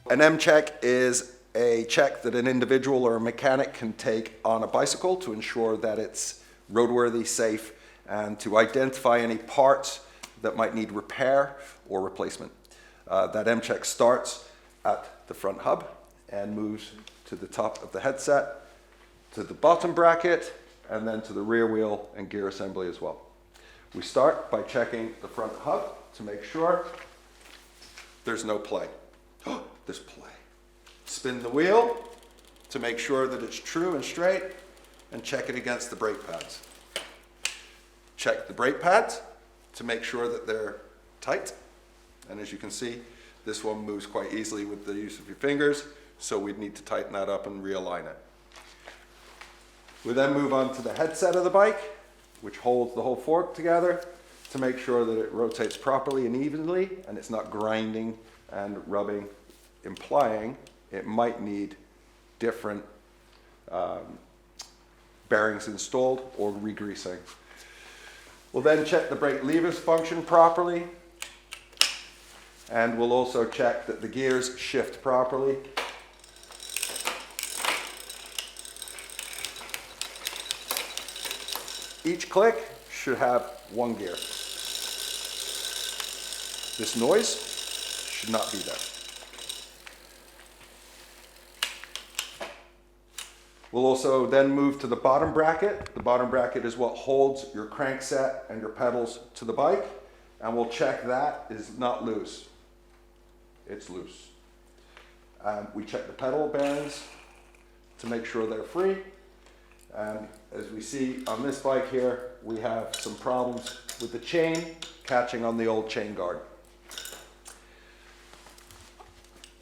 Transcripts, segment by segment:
An M check is a check that an individual or a mechanic can take on a bicycle to ensure that it's roadworthy, safe, and to identify any parts that might need repair or replacement. That M check starts at the front hub and moves to the top of the headset, to the bottom bracket, and then to the rear wheel and gear assembly as well. We start by checking the front hub to make sure there's no play. Oh, there's play. Spin the wheel to make sure that it's true and straight, and check it against the brake pads. Check the brake pads to make sure that they're tight. And as you can see, this one moves quite easily with the use of your fingers, so we'd need to tighten that up and realign it. We then move on to the headset of the bike, which holds the whole fork together to make sure that it rotates properly and evenly and it's not grinding and rubbing, implying it might need different bearings installed or re-greasing. We'll then check the brake levers function properly, and we'll also check that the gears shift properly. Each click should have one gear. This noise should not be there. We'll also then move to the bottom bracket. The bottom bracket is what holds your crankset and your pedals to the bike, and we'll check that is not loose. It's loose. We check the pedal bearings to make sure they're free. And as we see on this bike here, we have some problems with the chain catching on the old chain guard.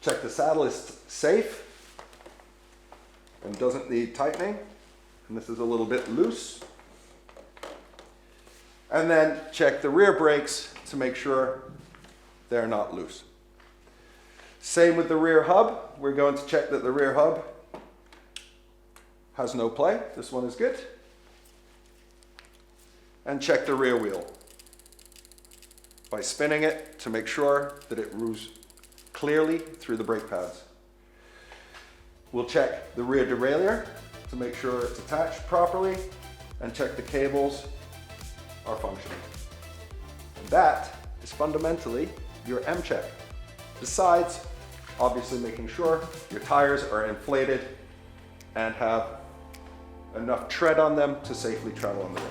Check the saddle is safe and doesn't need tightening. And this is a little bit loose. And then check the rear brakes to make sure they're not loose. Same with the rear hub. We're going to check that the rear hub has no play. This one is good. And check the rear wheel by spinning it to make sure that it moves clearly through the brake pads. We'll check the rear derailleur to make sure it's attached properly and check the cables are functioning. And that is fundamentally your M check. Besides, obviously making sure your tires are inflated and have enough tread on them to safely travel on the road.